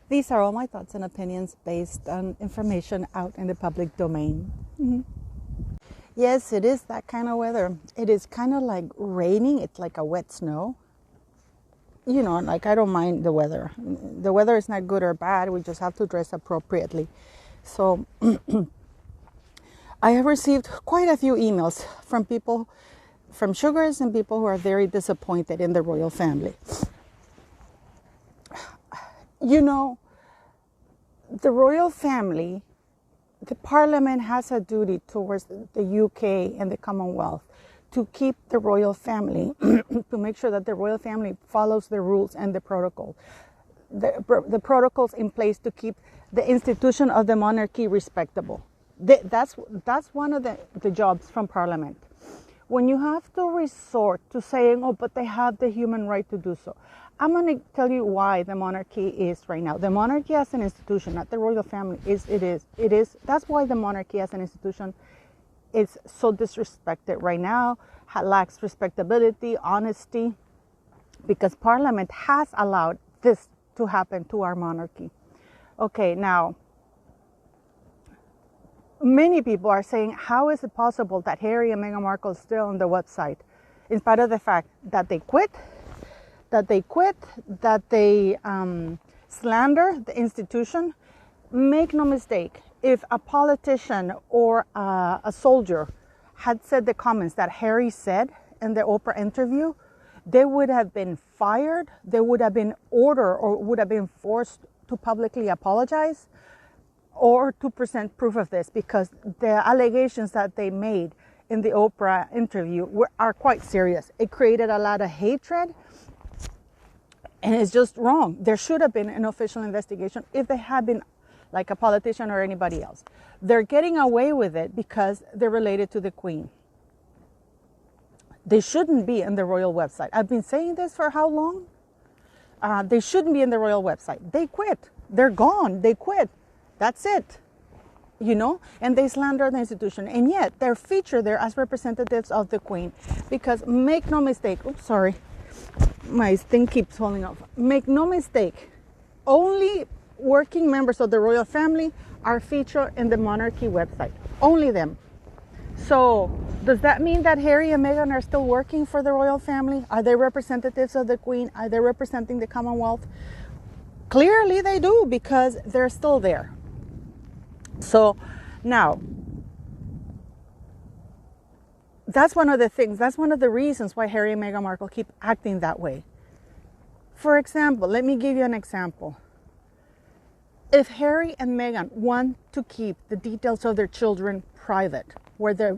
These are all my thoughts and opinions based on information out in the public domain. Mm-hmm. Yes, it is that kind of weather. It is kind of like raining. It's like a wet snow. You know, like I don't mind the weather. The weather is not good or bad. We just have to dress appropriately. So I have received quite a few emails from people, from sugars and people who are very disappointed in the royal family. You know, the royal family, the parliament has a duty towards the UK and the Commonwealth to keep the royal family, to make sure that the royal family follows the rules and the protocol. The protocols in place to keep the institution of the monarchy respectable. That's one of the jobs from parliament. When you have to resort to saying, oh, but they have the human right to do so. I'm going to tell you why the monarchy is right now. The monarchy as an institution, not the royal family, it is. That's why the monarchy as an institution is so disrespected right now, lacks respectability, honesty, because Parliament has allowed this to happen to our monarchy. Okay, now, many people are saying, how is it possible that Harry and Meghan Markle are still on the website, in spite of the fact that they quit, that they slander the institution? Make no mistake, if a politician or a soldier had said the comments that Harry said in the Oprah interview, they would have been fired, they would have been ordered or would have been forced to publicly apologize or to present proof of this, because the allegations that they made in the Oprah interview are quite serious. It created a lot of hatred, and it's just wrong. There should have been an official investigation if they had been like a politician or anybody else. They're getting away with it because they're related to the Queen. They shouldn't be in the royal website. I've been saying this for how long? They shouldn't be in the royal website. They quit. They're gone. They quit. That's it. You know, and they slander the institution, and yet they're featured there as representatives of the Queen. Because make no mistake, oops, sorry, my thing keeps falling off. Make no mistake, only working members of the royal family are featured in the monarchy website. Only them. So does that mean that Harry and Meghan are still working for the royal family? Are they representatives of the Queen? Are they representing the Commonwealth? Clearly they do, because they're still there. So now, that's one of the things, that's one of the reasons why Harry and Meghan Markle keep acting that way. For example, let me give you an example. If Harry and Meghan want to keep the details of their children private, whether,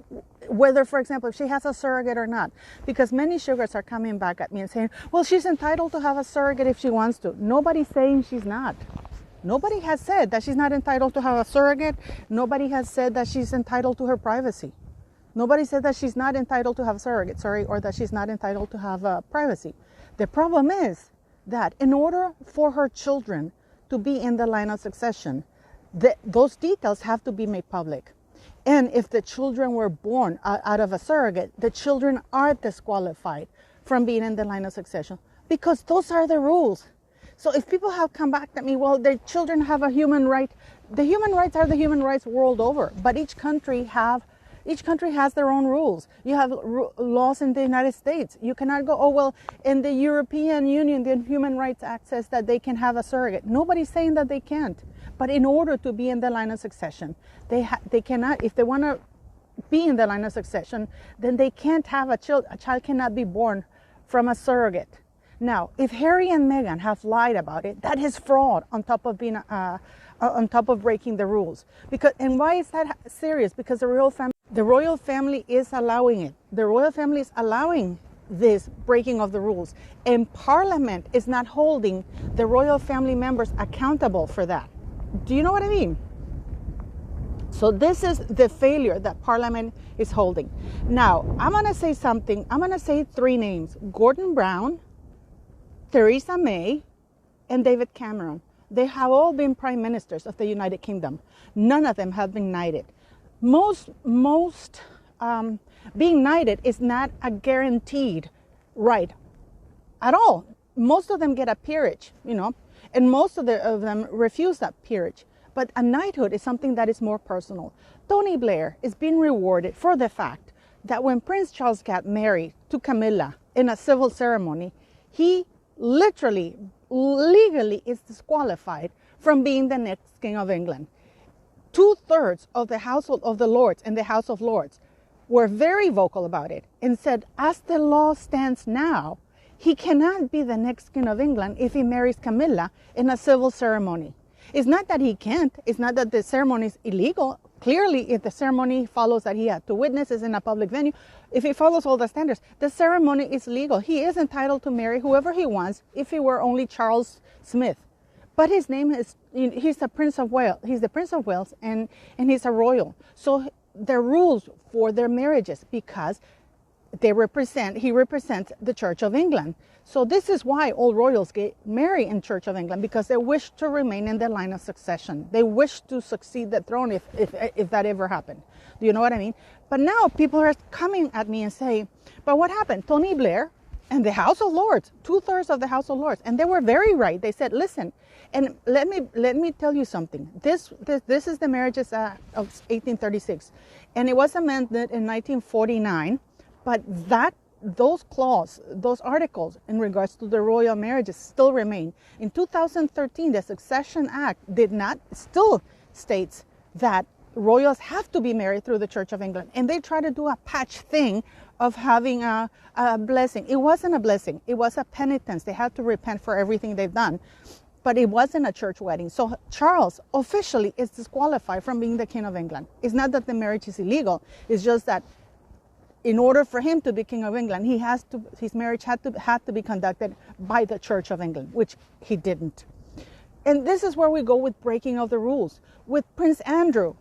for example, if she has a surrogate or not, because many sugars are coming back at me and saying, well, she's entitled to have a surrogate if she wants to. Nobody's saying she's not. Nobody has said that she's not entitled to have a surrogate. Nobody has said that she's entitled to her privacy. Nobody said that she's not entitled to have a surrogate, or that she's not entitled to have privacy. The problem is that in order for her children to be in the line of succession, those details have to be made public. And if the children were born out of a surrogate, the children are disqualified from being in the line of succession, because those are the rules. So if people have come back at me, well, their children have a human right. The human rights are the human rights world over, but each country has their own rules. You have laws in the United States. You cannot go, oh, well, in the European Union, the Human Rights Act says that they can have a surrogate. Nobody's saying that they can't. But in order to be in the line of succession, they cannot, if they want to be in the line of succession, then they can't have a child. A child cannot be born from a surrogate. Now, if Harry and Meghan have lied about it, that is fraud on top of being on top of breaking the rules. And why is that serious? Because the royal family is allowing it. The royal family is allowing this breaking of the rules, and Parliament is not holding the royal family members accountable for that. Do you know what I mean? So this is the failure that Parliament is holding. Now, I'm going to say something. I'm going to say three names: Gordon Brown, Theresa May, and David Cameron. They have all been prime ministers of the United Kingdom. None of them have been knighted. Being knighted is not a guaranteed right at all. Most of them get a peerage, And most of them refuse that peerage. But a knighthood is something that is more personal. Tony Blair is being rewarded for the fact that when Prince Charles got married to Camilla in a civil ceremony, he literally, legally is disqualified from being the next King of England. 2/3 of the household of the Lords and the House of Lords were very vocal about it and said, as the law stands now, he cannot be the next King of England if he marries Camilla in a civil ceremony. It's not that he can't. It's not that the ceremony is illegal. Clearly, if the ceremony follows that he had 2 witnesses in a public venue, if he follows all the standards, the ceremony is legal. He is entitled to marry whoever he wants if he were only Charles Smith. But his name is, he's the Prince of Wales. He's the Prince of Wales and he's a royal. So there are rules for their marriages because he represents the Church of England. So this is why all royals marry in Church of England, because they wish to remain in the line of succession. They wish to succeed the throne if that ever happened. Do you know what I mean? But now people are coming at me and saying, but what happened? Tony Blair and the House of Lords, 2/3 of the House of Lords, and they were very right. They said, listen, and let me tell you something. This is the Marriages Act of 1836, and it was amended in 1949. But those articles in regards to the royal marriages still remain. In 2013, the Succession Act still states that royals have to be married through the Church of England. And they try to do a patch thing of having a blessing. It wasn't a blessing. It was a penitence. They had to repent for everything they've done. But it wasn't a church wedding. So Charles officially is disqualified from being the King of England. It's not that the marriage is illegal. It's just that in order for him to be King of England, his marriage had to be conducted by the Church of England, which he didn't. And this is where we go with breaking of the rules. With Prince Andrew,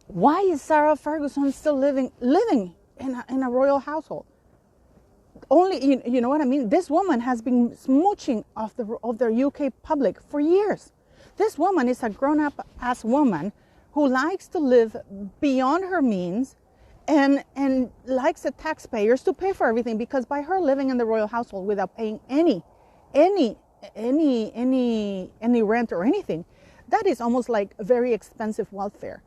why is Sarah Ferguson still living in a royal household? Only, you know what I mean? This woman has been smooching of the UK public for years. This woman is a grown-up ass woman who likes to live beyond her means and likes the taxpayers to pay for everything, because by her living in the royal household without paying any rent or anything, that is almost like very expensive welfare.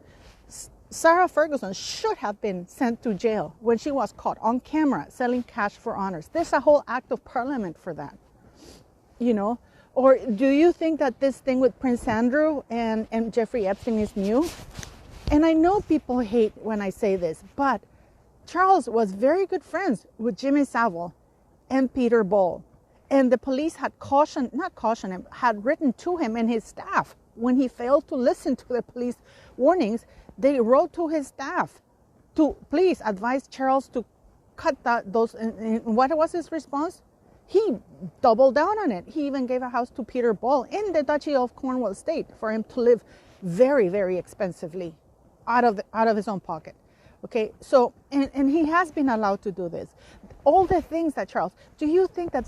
Sarah Ferguson should have been sent to jail when she was caught on camera selling cash for honors. There's a whole act of parliament for that, you know. Or do you think that this thing with Prince Andrew and Jeffrey Epstein is new? And I know people hate when I say this, but Charles was very good friends with Jimmy Savile and Peter Ball. And the police had had written to him and his staff when he failed to listen to the police warnings. They wrote to his staff to please advise Charles to cut those. And what was his response? He doubled down on it. He even gave a house to Peter Ball in the Duchy of Cornwall estate for him to live very, very expensively out of his own pocket. Okay, so and he has been allowed to do this. All the things that Charles, do you think that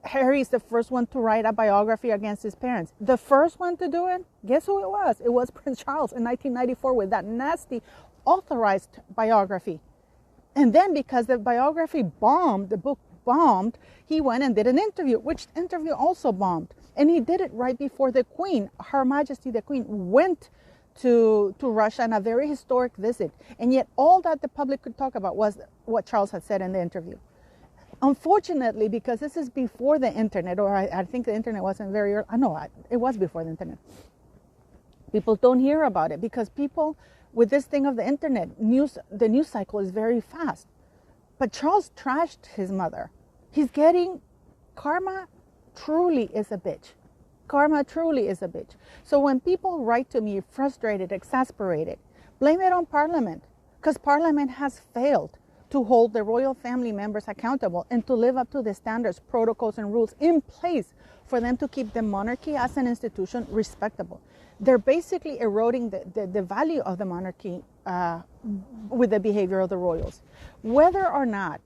Harry is the first one to write a biography against his parents? The first one to do it? Guess who it was? It was Prince Charles in 1994 with that nasty authorized biography. And then because the biography bombed, the book bombed, he went and did an interview, which interview also bombed. And he did it right before the Queen, Her Majesty the Queen, went to Russia on a very historic visit. And yet all that the public could talk about was what Charles had said in the interview. Unfortunately, because this is before the internet, or I think the internet wasn't very early. It was before the internet. People don't hear about it because people, with this thing of the internet, the news cycle is very fast. But Charles trashed his mother. He's getting karma. Truly is a bitch. Karma truly is a bitch. So when people write to me frustrated, exasperated, blame it on Parliament, because Parliament has failed to hold the royal family members accountable and to live up to the standards, protocols, and rules in place for them to keep the monarchy as an institution respectable. They're basically eroding the value of the monarchy with the behavior of the royals. Whether or not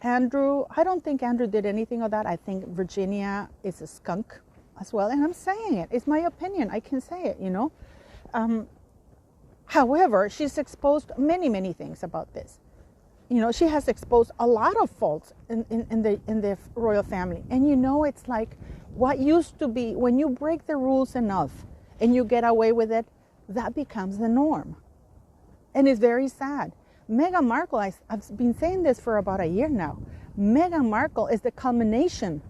Andrew, I don't think Andrew did anything of that. I think Virginia is a skunk as well. And I'm saying it. It's my opinion. I can say it, you know. However, she's exposed many, many things about this. You know, she has exposed a lot of faults in the royal family. And you know, it's like What used to be, when you break the rules enough and you get away with it, that becomes the norm. And it's very sad. Meghan Markle, I've been saying this for about a year now. Meghan Markle is the culmination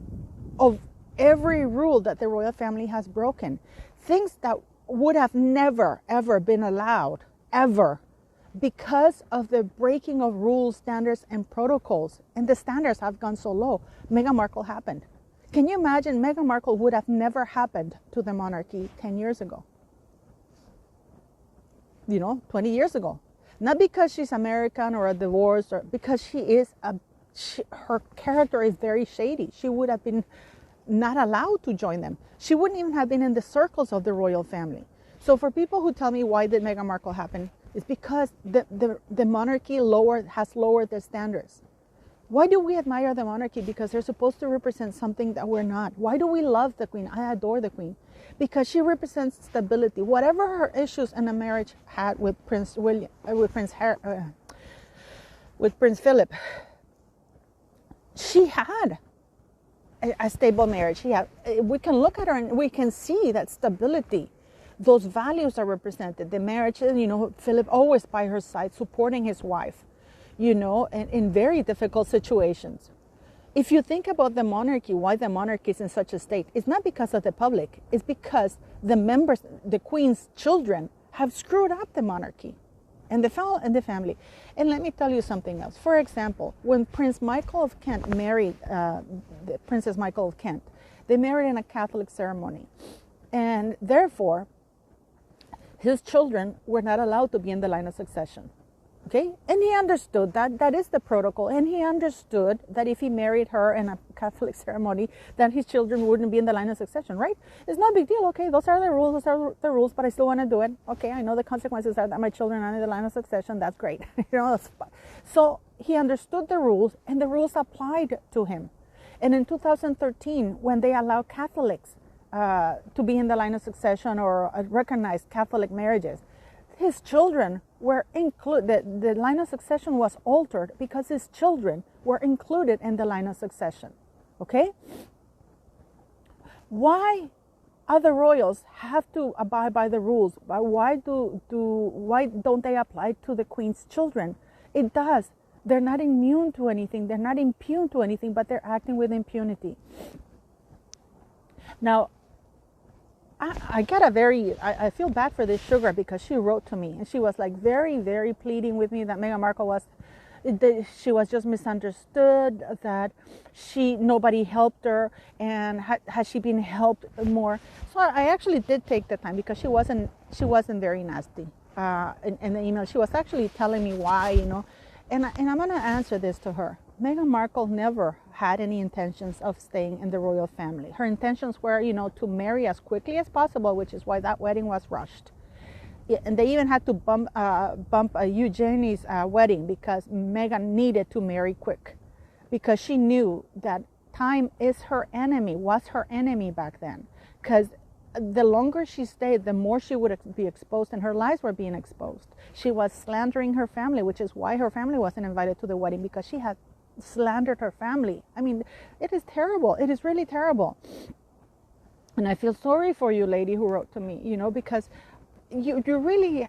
of every rule that the royal family has broken. Things that would have never, ever been allowed, ever, because of the breaking of rules, standards, and protocols. And the standards have gone so low. Meghan Markle happened. Can you imagine? Meghan Markle would have never happened to the monarchy 10 years ago. 20 years ago. Not because she's American or a divorce, or because her character is very shady. She would have been not allowed to join them. She wouldn't even have been in the circles of the royal family. So for people who tell me why did Meghan Markle happen, it's because the monarchy has lowered their standards. Why do we admire the monarchy? Because they're supposed to represent something that we're not. Why do we love the Queen? I adore the Queen. Because she represents stability. Whatever her issues in a marriage had with Prince Philip, she had a stable marriage. We can look at her and we can see that stability. Those values are represented. The marriage, Philip always by her side, supporting his wife, in very difficult situations. If you think about the monarchy, why the monarchy is in such a state, it's not because of the public. It's because the members, the Queen's children, have screwed up the monarchy and the family. And let me tell you something else. For example, when Prince Michael of Kent married Princess Michael of Kent, they married in a Catholic ceremony. And therefore, his children were not allowed to be in the line of succession. Okay? And he understood that is the protocol. And he understood that if he married her in a Catholic ceremony, that his children wouldn't be in the line of succession, right? It's not a big deal. Okay, those are the rules, but I still want to do it. Okay, I know the consequences are that my children are in the line of succession. That's great. So he understood the rules, and the rules applied to him. And in 2013, when they allowed Catholics to be in the line of succession or recognize Catholic marriages, his children were included. The line of succession was altered because his children were included in the line of succession. Okay? Why other royals have to abide by the rules? Why don't they apply to the Queen's children? It does. They're not immune to anything. They're not impugned to anything, but they're acting with impunity. Now, I feel bad for this sugar because she wrote to me and she was like very, very pleading with me that Meghan Markle she was just misunderstood, that nobody helped her, and had she been helped more. So I actually did take the time because she wasn't very nasty in the email. She was actually telling me why, and I'm going to answer this to her. Meghan Markle never had any intentions of staying in the royal family. Her intentions were, to marry as quickly as possible, which is why that wedding was rushed. And they even had to bump Eugenie's wedding because Meghan needed to marry quick, because she knew that time was her enemy back then. Because the longer she stayed, the more she would be exposed, and her lies were being exposed. She was slandering her family, which is why her family wasn't invited to the wedding, because she had slandered her family. I mean, it is terrible. It is really terrible. And I feel sorry for you, lady who wrote to me, because you really,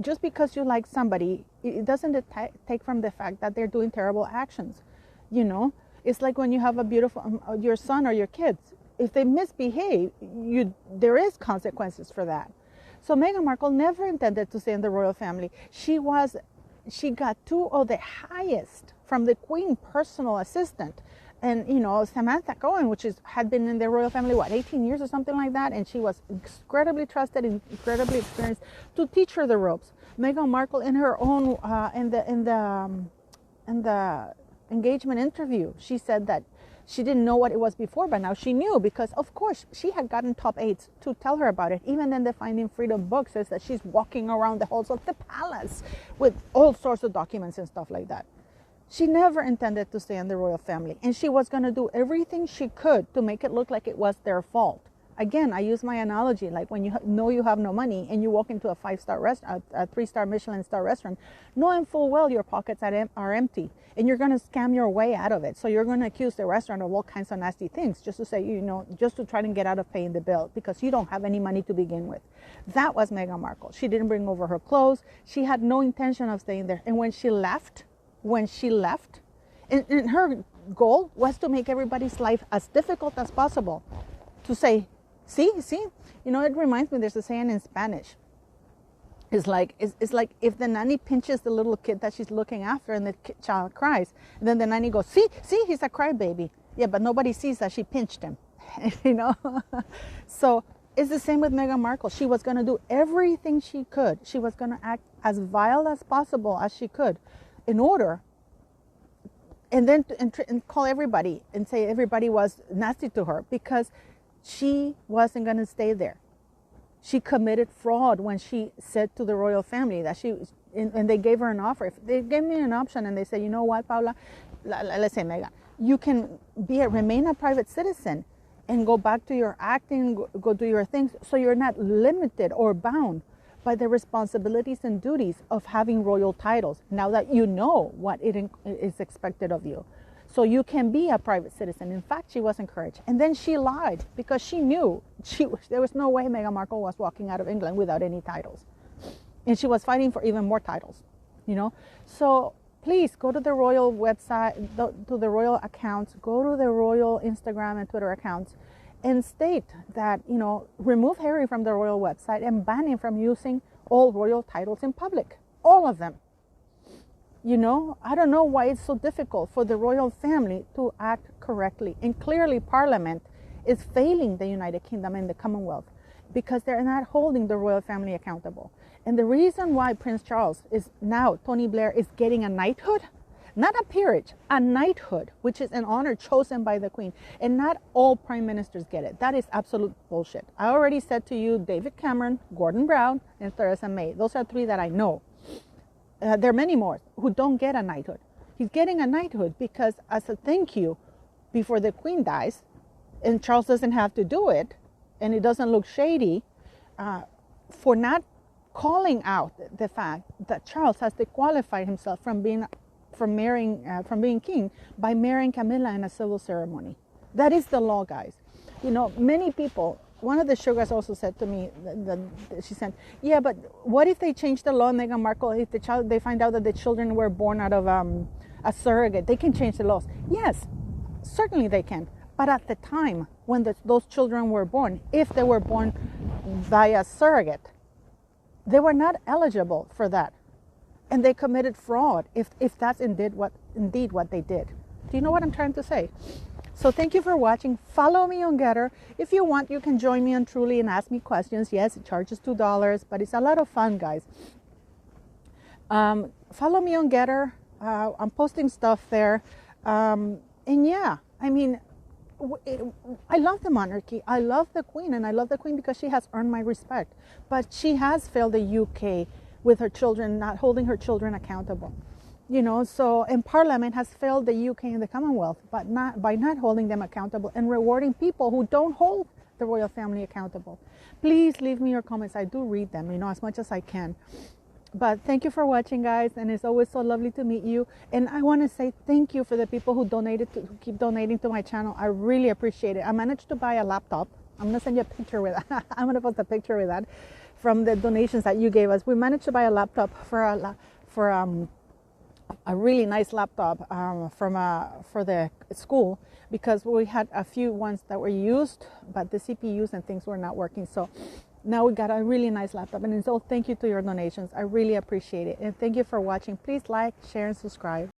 just because you like somebody, it doesn't take from the fact that they're doing terrible actions. It's like when you have a beautiful, your son or your kids, if they misbehave, there is consequences for that. So Meghan Markle never intended to stay in the royal family. She got two of the highest from the Queen personal assistant. And, Samantha Cohen, had been in the royal family, 18 years or something like that. And she was incredibly trusted, incredibly experienced to teach her the ropes. Meghan Markle, in her own, in the engagement interview, she said that she didn't know what it was before, but now she knew, because of course she had gotten top aides to tell her about it. Even then, the Finding Freedom book says that she's walking around the halls of the palace with all sorts of documents and stuff like that. She never intended to stay in the royal family, and she was going to do everything she could to make it look like it was their fault. Again, I use my analogy, like when you know you have no money and you walk into a 5-star restaurant, a 3-star Michelin star restaurant, knowing full well your pockets are empty, and you're going to scam your way out of it. So you're going to accuse the restaurant of all kinds of nasty things just to say, just to try to get out of paying the bill because you don't have any money to begin with. That was Meghan Markle. She didn't bring over her clothes. She had no intention of staying there. And when she left, and her goal was to make everybody's life as difficult as possible, to say, see, it reminds me, there's a saying in Spanish. It's like if the nanny pinches the little kid that she's looking after and the child cries, and then the nanny goes, see, he's a crybaby. Yeah, but nobody sees that she pinched him, So it's the same with Meghan Markle. She was going to do everything she could. She was going to act as vile as possible as she could in order, and then and call everybody and say everybody was nasty to her because she wasn't going to stay there. She committed fraud when she said to the royal family that and they gave her an offer. If they gave me an option and they said, you know what, Paula, let's say Meghan, you can remain a private citizen and go back to your acting, go do your things, so you're not limited or bound by the responsibilities and duties of having royal titles, now that you know what is expected of you. So you can be a private citizen. In fact, she was encouraged. And then she lied because she knew there was no way Meghan Markle was walking out of England without any titles. And she was fighting for even more titles, So please go to the royal website, to the royal accounts, go to the royal Instagram and Twitter accounts, and state that, remove Harry from the royal website and ban him from using all royal titles in public. All of them. I don't know why it's so difficult for the royal family to act correctly. And clearly Parliament is failing the United Kingdom and the Commonwealth because they're not holding the royal family accountable. And the reason why Prince Charles Tony Blair is getting a knighthood, not a peerage, a knighthood, which is an honor chosen by the Queen. And not all prime ministers get it. That is absolute bullshit. I already said to you, David Cameron, Gordon Brown, and Theresa May. Those are 3 that I know. There are many more who don't get a knighthood. He's getting a knighthood because as a thank you before the Queen dies, and Charles doesn't have to do it, and it doesn't look shady, for not calling out the fact that Charles has disqualified himself from being king by marrying Camilla in a civil ceremony. That is the law, guys. Many people. One of the sugars also said to me, she said, yeah, but what if they change the law, Meghan Markle, if they find out that the children were born out of a surrogate? They can change the laws. Yes, certainly they can. But at the time when those children were born, if they were born by a surrogate, they were not eligible for that. And they committed fraud if that's indeed what they did. Do you know what I'm trying to say? So thank you for watching. Follow me on Getter. If you want, you can join me on Truly and ask me questions. Yes, it charges $2, but it's a lot of fun, guys. Follow me on Getter. I'm posting stuff there. And yeah, I mean, I love the monarchy. I love the Queen, and I love the Queen because she has earned my respect. But she has failed the UK with her children, not holding her children accountable. And Parliament has failed the UK and the Commonwealth, but by not holding them accountable and rewarding people who don't hold the royal family accountable. Please leave me your comments. I do read them, as much as I can. But thank you for watching, guys, and it's always so lovely to meet you. And I want to say thank you for the people who keep donating to my channel. I really appreciate it. I managed to buy a laptop. I'm gonna send you a picture with that. I'm gonna post a picture with that from the donations that you gave us. We managed to buy a laptop for a really nice laptop for the school, because we had a few ones that were used, but the CPUs and things were not working. So now we got a really nice laptop. And so thank you to your donations. I really appreciate it. And thank you for watching. Please like, share, and subscribe.